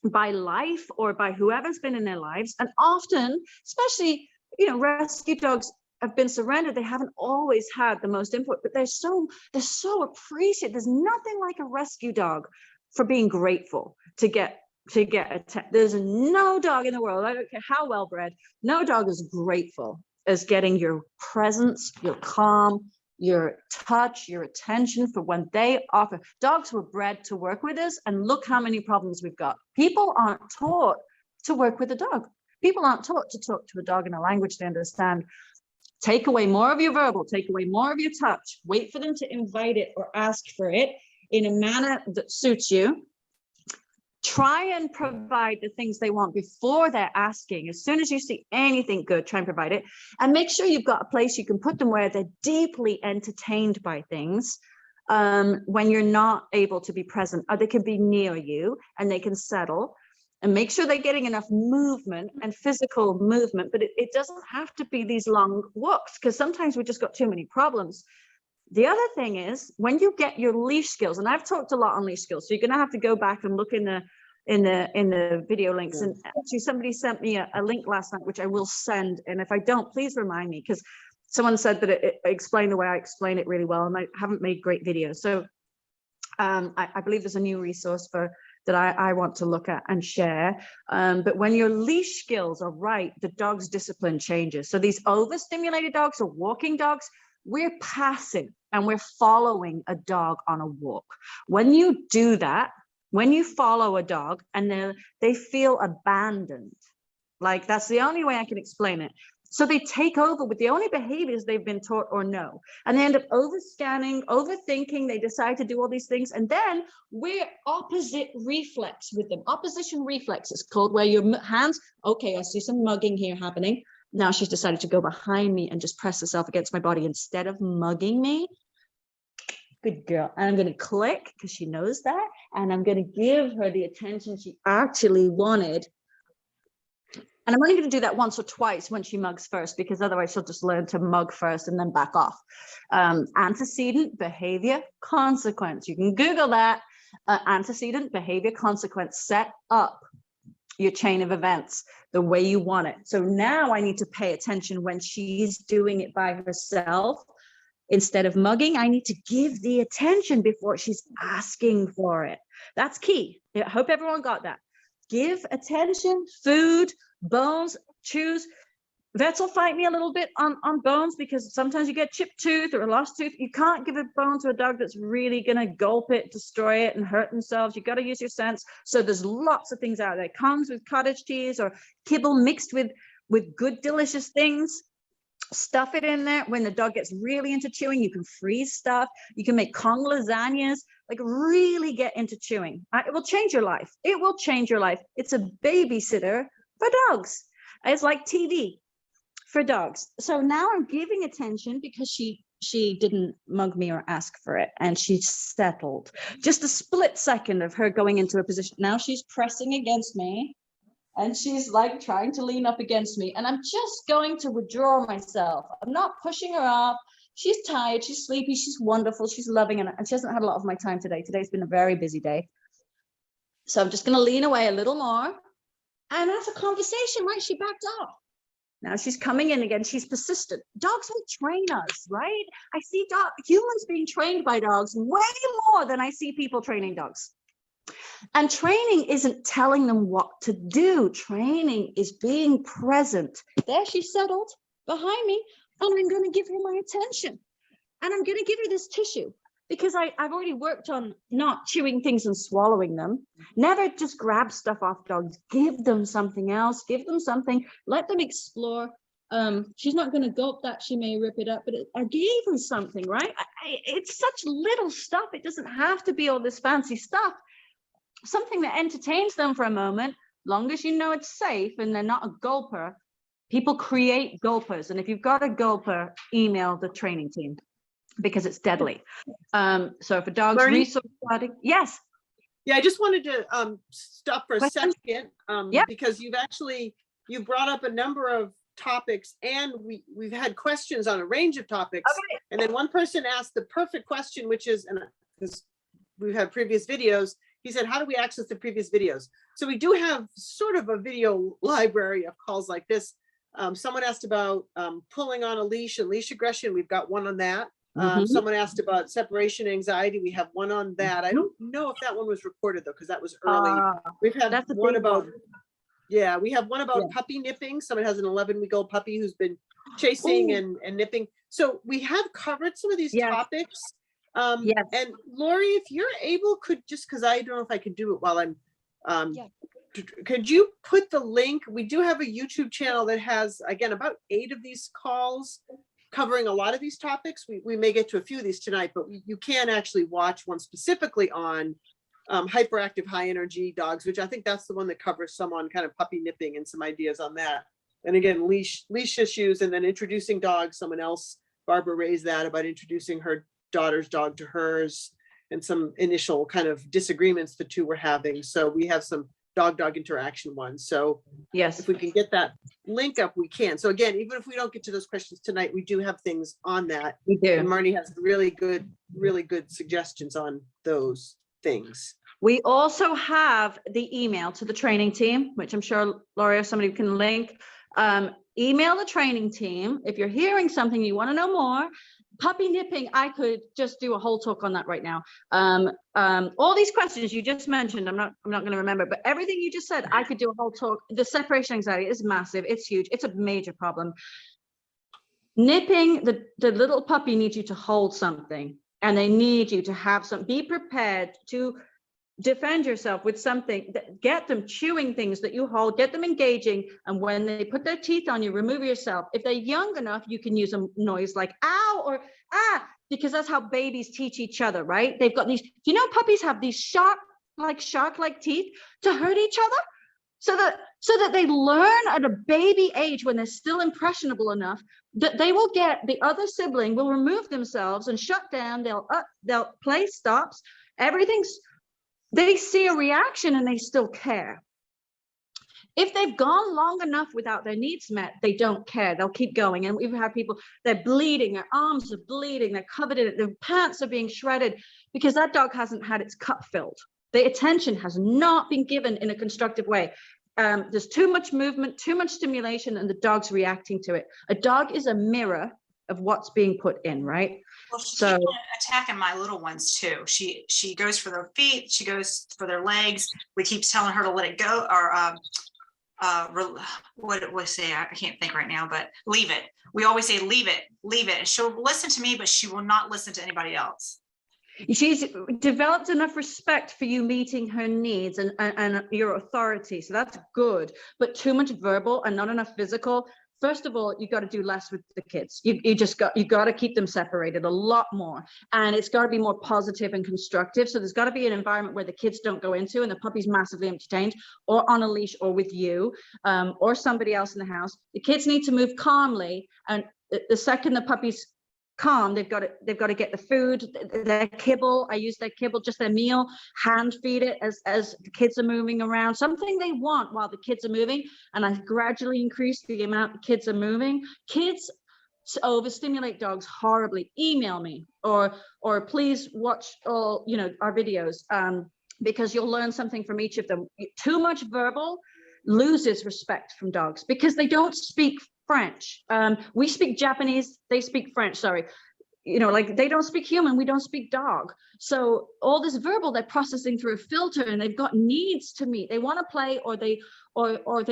by life or by whoever's been in their lives. And often, especially, rescue dogs have been surrendered. They haven't always had the most input, but they're so appreciated. There's nothing like a rescue dog for being grateful to get there's no dog in the world, I don't care how well bred, no dog is grateful as getting your presence, your calm, your touch, your attention for when they offer. Dogs were bred to work with us and look how many problems we've got. People aren't taught to work with a dog. People aren't taught to talk to a dog in a language they understand. Take away more of your verbal, take away more of your touch, wait for them to invite it or ask for it in a manner that suits you. Try and provide the things they want before they're asking. As soon as you see anything good, try and provide it. And make sure you've got a place you can put them where they're deeply entertained by things when you're not able to be present. Or they can be near you and they can settle. And make sure they're getting enough movement and physical movement. But it doesn't have to be these long walks because sometimes we just got too many problems. The other thing is when you get your leash skills, and I've talked a lot on leash skills, so you're going to have to go back and look in the video links. And actually somebody sent me a link last night, which I will send. And if I don't, please remind me, because someone said that it explained the way I explain it really well, and I haven't made great videos. So I believe there's a new resource that I want to look at and share. But when your leash skills are right, the dog's discipline changes. So these overstimulated dogs or walking dogs, we're passive and we're following a dog on a walk. When you do that, when you follow a dog and they feel abandoned, like that's the only way I can explain it. So they take over with the only behaviors they've been taught or know, and they end up overscanning, overthinking. They decide to do all these things. And then we're opposite reflex with them. Opposition reflex is called, where your hands, okay, I see some mugging here happening. Now she's decided to go behind me and just press herself against my body instead of mugging me. Good girl. And I'm going to click because she knows that. And I'm going to give her the attention she actually wanted. And I'm only going to do that once or twice when she mugs first, because otherwise she'll just learn to mug first and then back off. Antecedent behavior consequence. You can Google that. Antecedent behavior consequence. Set up your chain of events the way you want it. So now I need to pay attention when she's doing it by herself. Instead of mugging, I need to give the attention before she's asking for it. That's key. I hope everyone got that. Give attention, food, bones, chews. Vets will fight me a little bit on bones because sometimes you get chipped tooth or a lost tooth. You can't give a bone to a dog that's really going to gulp it, destroy it, and hurt themselves. You got to use your sense. So there's lots of things out there. It comes with cottage cheese or kibble mixed with good, delicious things. Stuff it in there. When the dog gets really into chewing, you can freeze stuff. You can make Kong lasagnas. Like really get into chewing. It will change your life. It will change your life. It's a babysitter for dogs. It's like TV for dogs. So now I'm giving attention because she didn't mug me or ask for it, and she settled. Just a split second of her going into a position. Now she's pressing against me, and she's like trying to lean up against me, and I'm just going to withdraw myself. I'm not pushing her off. She's tired, she's sleepy, she's wonderful, she's loving, and she hasn't had a lot of my time today. Today's been a very busy day. So I'm just going to lean away a little more, and that's a conversation, right? She backed off. Now she's coming in again. She's persistent. Dogs will train us, right? I see humans being trained by dogs way more than I see people training dogs. And training isn't telling them what to do. Training is being present. There she's settled behind me, and I'm going to give her my attention. And I'm going to give her this tissue because I've already worked on not chewing things and swallowing them. Never just grab stuff off dogs. Give them something else. Give them something. Let them explore. She's not going to gulp that. She may rip it up, but I gave her something, right? It's such little stuff. It doesn't have to be all this fancy stuff. Something that entertains them for a moment, long as you know it's safe and they're not a gulper. People create gulpers. And if you've got a gulper, email the training team because it's deadly. So if a dog's Marnie? resource flooding, yes. Yeah, I just wanted to stop for a Questions? second Yep. because you've brought up a number of topics, and we've had questions on a range of topics. Okay. And then one person asked the perfect question, which is, and because we've had previous videos, he said, how do we access the previous videos? So we do have sort of a video library of calls like this. Someone asked about pulling on a leash and leash aggression. We've got one on that. Someone asked about separation anxiety. We have one on that. I don't know if that one was recorded though, because that was early. We've had that's a one big about, one. yeah, we have one about Yeah. puppy nipping. Someone has an 11-week-old puppy who's been chasing and nipping. So we have covered some of these Yes. topics. Yes. And Lori, if you're able, just because I don't know if I could do it while I'm, Yeah. could you put the link? We do have a YouTube channel that has, again, about 8 of these calls covering a lot of these topics. We may get to a few of these tonight, but you can actually watch one specifically on hyperactive, high energy dogs, which I think that's the one that covers some on kind of puppy nipping and some ideas on that. And again, leash issues, and then introducing dogs. Someone else, Barbara, raised that about introducing her daughter's dog to hers, and some initial kind of disagreements the two were having. So we have some dog interaction ones. So Yes. if we can get that link up, we can. So again, even if we don't get to those questions tonight, we do have things on that. We do. And Marnie has really good suggestions on those things. We also have the email to the training team, which I'm sure Laurie or somebody can link. Email the training team. If you're hearing something, you want to know more. Puppy nipping, I could just do a whole talk on that right now. All these questions you just mentioned, I'm not going to remember, but everything you just said, I could do a whole talk. The separation anxiety is massive. It's huge. It's a major problem. Nipping, the little puppy needs you to hold something, and they need you to have some, be prepared to defend yourself with something that get them chewing things that you hold, get them engaging. And when they put their teeth on you, remove yourself. If they're young enough, you can use a noise like ow or ah, because that's how babies teach each other, right? They've got these, puppies have these shark-like teeth to hurt each other so that they learn at a baby age, when they're still impressionable enough, that they will get, the other sibling will remove themselves and shut down. They'll play stops. They see a reaction and they still care. If they've gone long enough without their needs met, they don't care. They'll keep going. And we've had people, they're bleeding, their arms are bleeding, they're covered in it, their pants are being shredded because that dog hasn't had its cup filled. The attention has not been given in a constructive way. There's too much movement, too much stimulation, and the dog's reacting to it. A dog is a mirror of what's being put in, right? Well, she keeps attacking my little ones too. She goes for their feet, she goes for their legs. We keep telling her to let it go, or what do we say? I can't think right now, but leave it. We always say leave it. And she'll listen to me, but she will not listen to anybody else. She's developed enough respect for you meeting her needs and your authority, so that's good. But too much verbal and not enough physical. First of all, you got to do less with the kids. You got to keep them separated a lot more, and it's got to be more positive and constructive. So there's got to be an environment where the kids don't go into, and the puppy's massively entertained, or on a leash, or with you, or somebody else in the house. The kids need to move calmly, and the second the puppy's calm, they've got to get the food, their kibble. I use their kibble, just their meal, hand feed it as the kids are moving around, something they want while the kids are moving. And I gradually increase the amount the kids are moving. Kids overstimulate dogs horribly. Email me or please watch all our videos, because you'll learn something from each of them. Too much verbal loses respect from dogs because they don't speak French. We speak Japanese, they speak French, sorry. you know, like they don't speak human, we don't speak dog. So all this verbal, they're processing through a filter, and they've got needs to meet. They want to play, or they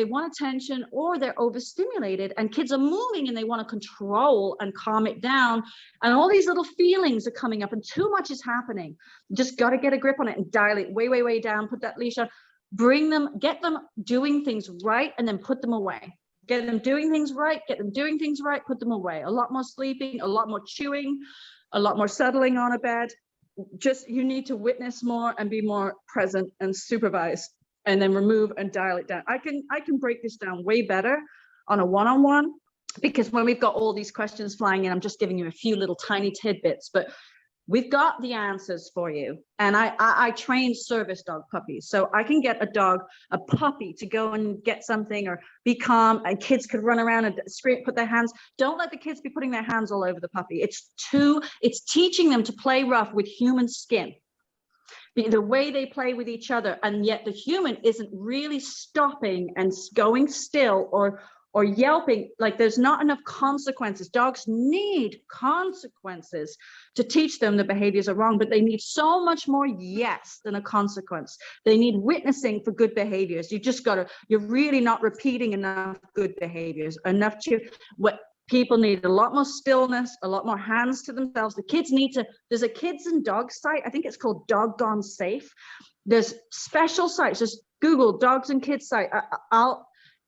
want attention, or they're overstimulated, and kids are moving and they want to control and calm it down. And all these little feelings are coming up, and too much is happening. Just got to get a grip on it and dial it way, way, way down, put that leash on, bring them, get them doing things right, and then put them away. Get them doing things right, get them doing things right, put them away. A lot more sleeping, a lot more chewing, a lot more settling on a bed. Just, you need to witness more and be more present and supervise, and then remove and dial it down. I can break this down way better on a one-on-one, because when we've got all these questions flying in, I'm just giving you a few little tiny tidbits, but we've got the answers for you. And I train service dog puppies. So I can get a puppy to go and get something or be calm, and kids could run around and scream, put their hands. Don't let the kids be putting their hands all over the puppy. It's teaching them to play rough with human skin, the way they play with each other. And yet the human isn't really stopping and going still or yelping. Like, there's not enough consequences. Dogs need consequences to teach them the behaviors are wrong, but they need so much more yes than a consequence. They need witnessing for good behaviors. You're really not repeating enough good behaviors, enough to what people need. A lot more stillness, a lot more hands to themselves. The kids need to, there's a kids and dogs site. I think it's called Doggone Safe. There's special sites. Just Google dogs and kids site.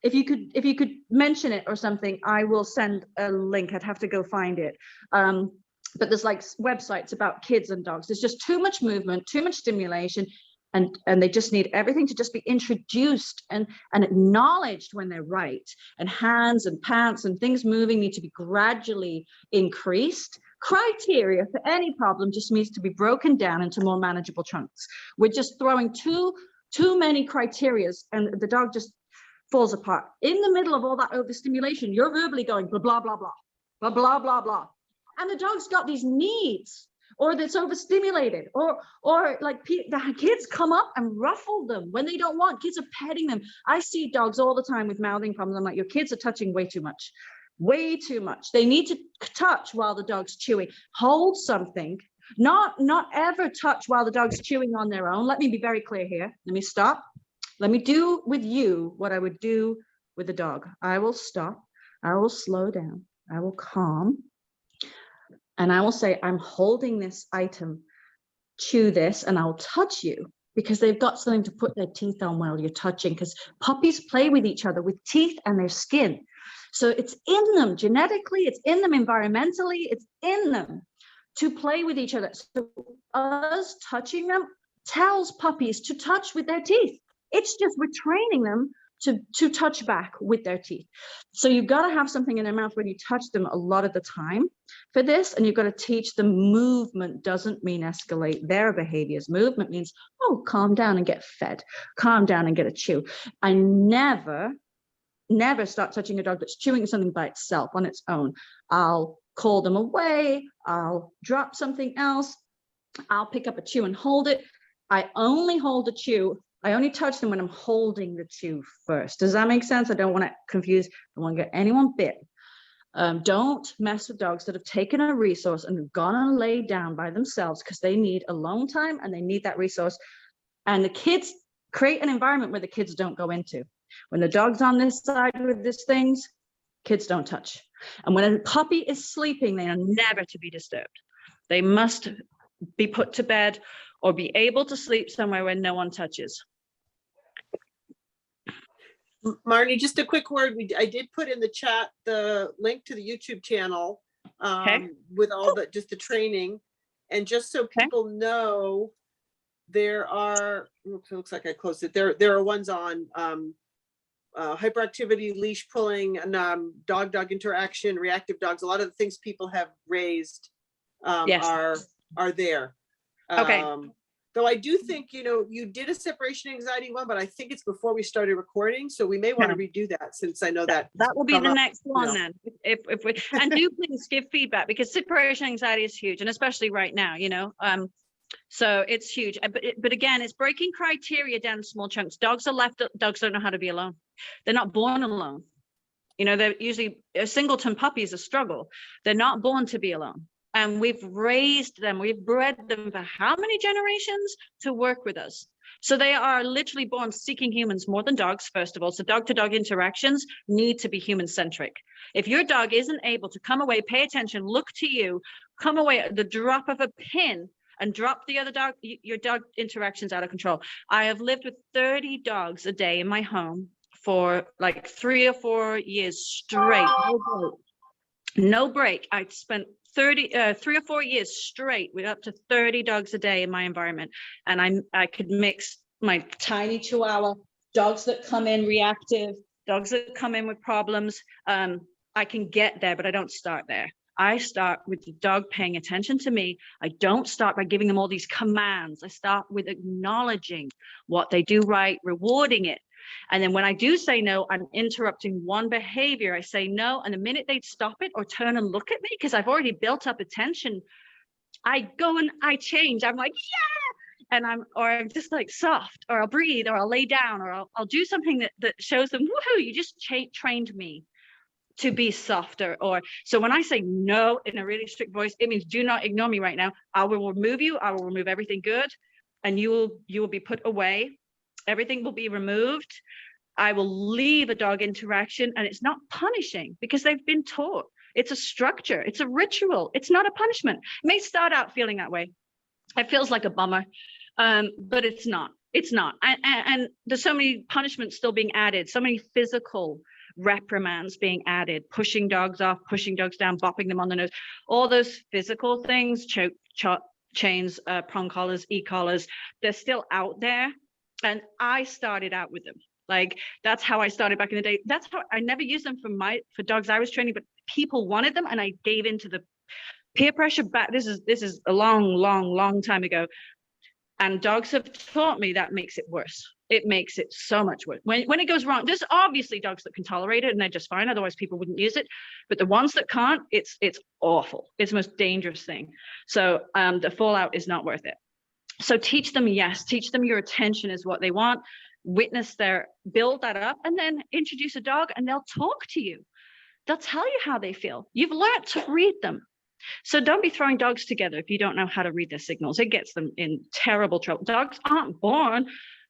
If you could mention it or something, I will send a link. I'd have to go find it. But there's like websites about kids and dogs. There's just too much movement, too much stimulation, and they just need everything to just be introduced and acknowledged when they're right. And hands and pants and things moving need to be gradually increased. Criteria for any problem just needs to be broken down into more manageable chunks. We're just throwing too many criterias, and the dog just falls apart. In the middle of all that overstimulation, you're verbally going blah, blah, blah, blah, blah, blah, blah, blah. And the dog's got these needs, or that's overstimulated, or like the kids come up and ruffle them when they don't want. Kids are petting them. I see dogs all the time with mouthing problems. I'm like, your kids are touching way too much, way too much. They need to touch while the dog's chewing. Hold something. Not ever touch while the dog's chewing on their own. Let me be very clear here. Let me stop. Let me do with you what I would do with a dog. I will stop. I will slow down. I will calm. And I will say, I'm holding this item, chew this, and I'll touch you, because they've got something to put their teeth on while you're touching, because puppies play with each other with teeth and their skin. So it's in them genetically, it's in them environmentally, it's in them to play with each other. So us touching them tells puppies to touch with their teeth. It's just we're training them to touch back with their teeth. So you've got to have something in their mouth when you touch them a lot of the time for this, and you've got to teach them movement doesn't mean escalate their behaviors. Movement means, oh, calm down and get fed, calm down and get a chew. I never start touching a dog that's chewing something by itself on its own. I'll call them away, I'll drop something else, I'll pick up a chew and hold it. I only hold the chew. I only touch them when I'm holding the chew first. Does that make sense? I don't want to confuse. I don't want to get anyone bit. Don't mess with dogs that have taken a resource and have gone and laid down by themselves because they need alone time and they need that resource. And the kids create an environment where the kids don't go into. When the dog's on this side with these things, kids don't touch. And when a puppy is sleeping, they are never to be disturbed. They must be put to bed or be able to sleep somewhere where no one touches. Marnie, just a quick word. I did put in the chat the link to the YouTube channel with all just the training. And just so people know, there are, oops, it looks like I closed it. There are ones on hyperactivity, leash pulling, and dog-dog interaction, reactive dogs. A lot of the things people have raised are there. Okay. Though I do think, you did a separation anxiety one, but I think it's before we started recording. So we may want to redo that, since I know that will be the next one then. If we, and do please give feedback, because separation anxiety is huge, and especially right now, so it's huge. But again, it's breaking criteria down in small chunks. Dogs don't know how to be alone. They're not born alone. They're usually, a singleton puppy is a struggle. They're not born to be alone. And we've raised them, we've bred them for how many generations to work with us? So they are literally born seeking humans more than dogs, first of all. So dog-to-dog interactions need to be human-centric. If your dog isn't able to come away, pay attention, look to you, come away at the drop of a pin and drop the other dog, your dog interaction's out of control. I have lived with 30 dogs a day in my home for like 3 or 4 years straight. No break. I spent 3 or 4 years straight with up to 30 dogs a day in my environment. And I could mix my tiny Chihuahua, dogs that come in reactive, dogs that come in with problems. I can get there, but I don't start there. I start with the dog paying attention to me. I don't start by giving them all these commands. I start with acknowledging what they do right, rewarding it. And then when I do say no, I'm interrupting one behavior. I say no, and the minute they stop it or turn and look at me, because I've already built up attention, I go and I change. I'm like, yeah, and I'm just like soft, or I'll breathe, or I'll lay down, or I'll do something that shows them, woohoo, you just trained me to be softer. Or so when I say no in a really strict voice, it means do not ignore me right now. I will remove you. I will remove everything good, and you will be put away. Everything will be removed. I will leave a dog interaction, and it's not punishing because they've been taught. It's a structure. It's a ritual. It's not a punishment. It may start out feeling that way. It feels like a bummer, but it's not. It's not. And there's so many punishments still being added, so many physical reprimands being added, pushing dogs off, pushing dogs down, bopping them on the nose, all those physical things, choke, chains, prong collars, e-collars, they're still out there. And I started out with them. Like, that's how I started back in the day. That's how I never used them for dogs I was training, but people wanted them, and I gave into the peer pressure back. This is a long time ago. And dogs have taught me that makes it worse. It makes it so much worse. When it goes wrong, there's obviously dogs that can tolerate it and they're just fine. Otherwise, people wouldn't use it. But the ones that can't, it's awful. It's the most dangerous thing. So the fallout is not worth it. So teach them, yes, teach them your attention is what they want. Witness build that up, and then introduce a dog and they'll talk to you. They'll tell you how they feel. You've learned to read them. So don't be throwing dogs together if you don't know how to read their signals. It gets them in terrible trouble. Dogs aren't born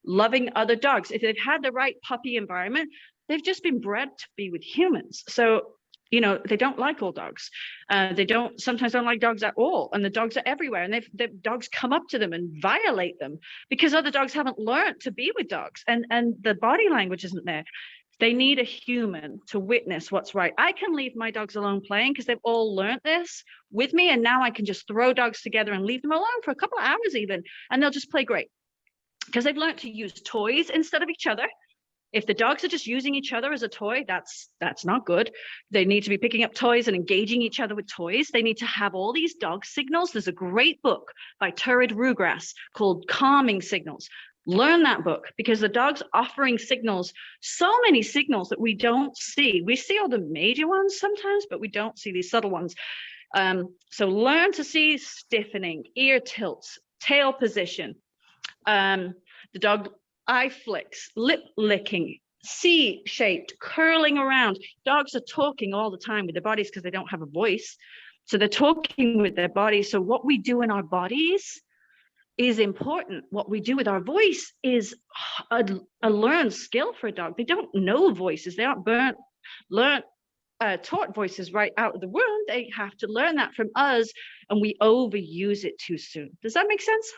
loving other dogs. If they've had the right puppy environment, they've just been bred to be with humans. So, they don't like all dogs. They sometimes don't like dogs at all. And the dogs are everywhere. And the dogs come up to them and violate them because other dogs haven't learned to be with dogs. And the body language isn't there. They need a human to witness what's right. I can leave my dogs alone playing because they've all learned this with me. And now I can just throw dogs together and leave them alone for a couple of hours even. And they'll just play great because they've learned to use toys instead of each other. If the dogs are just using each other as a toy, that's not good. They need to be picking up toys and engaging each other with toys. They need to have all these dog signals. There's a great book by Turid Rugrass called Calming Signals. Learn that book because the dog's offering signals, so many signals that we don't see. We see all the major ones sometimes, but we don't see these subtle ones. So learn to see stiffening, ear tilts, tail position, the dog eye flicks, lip licking, C-shaped, curling around. Dogs are talking all the time with their bodies because they don't have a voice. So they're talking with their bodies. So what we do in our bodies is important. What we do with our voice is a learned skill for a dog. They don't know voices. They aren't taught voices right out of the womb. They have to learn that from us, and we overuse it too soon. Does that make sense?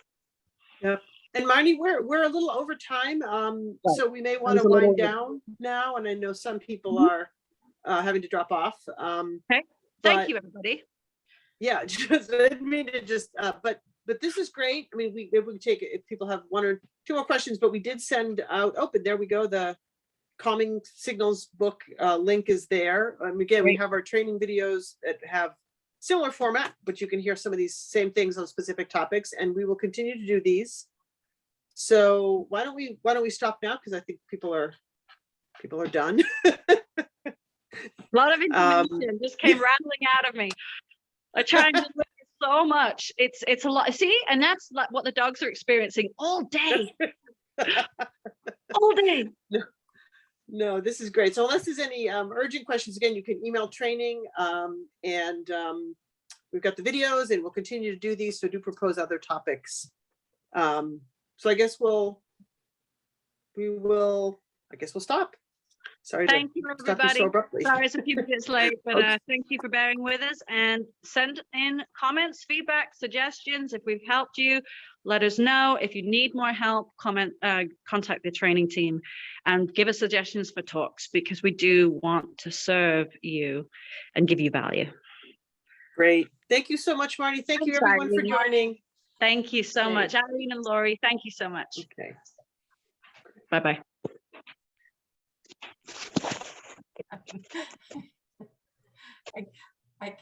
Yep. And Marnie, we're a little over time, so we may want to wind down now. And I know some people are having to drop off. Okay. Thank you, everybody. Yeah, just I didn't mean to just, but this is great. I mean, we can take it if people have 1 or 2 more questions, but we did send out. Oh, but there we go. The Calming Signals book link is there. Again, we have our training videos that have similar format, but you can hear some of these same things on specific topics, and we will continue to do these. So why don't we stop now? Because I think people are done. A lot of information just came rattling out of me. I try and deliver so much. It's a lot. See, and that's like what the dogs are experiencing all day. All day. No, this is great. So unless there's any urgent questions, again, you can email training and we've got the videos and we'll continue to do these. So do propose other topics. So I guess we'll stop. Sorry to Thank you, stop you everybody. so abruptly. Sorry it's a few minutes late, but Okay. thank you for bearing with us, and send in comments, feedback, suggestions. If we've helped you, let us know. If you need more help, contact the training team and give us suggestions for talks, because we do want to serve you and give you value. Great. Thank you so much, Marty. Thank you Thanks, everyone for Irene. joining. Thank you so Okay. much. Irene and Laurie, thank you so much. Okay. Bye-bye. I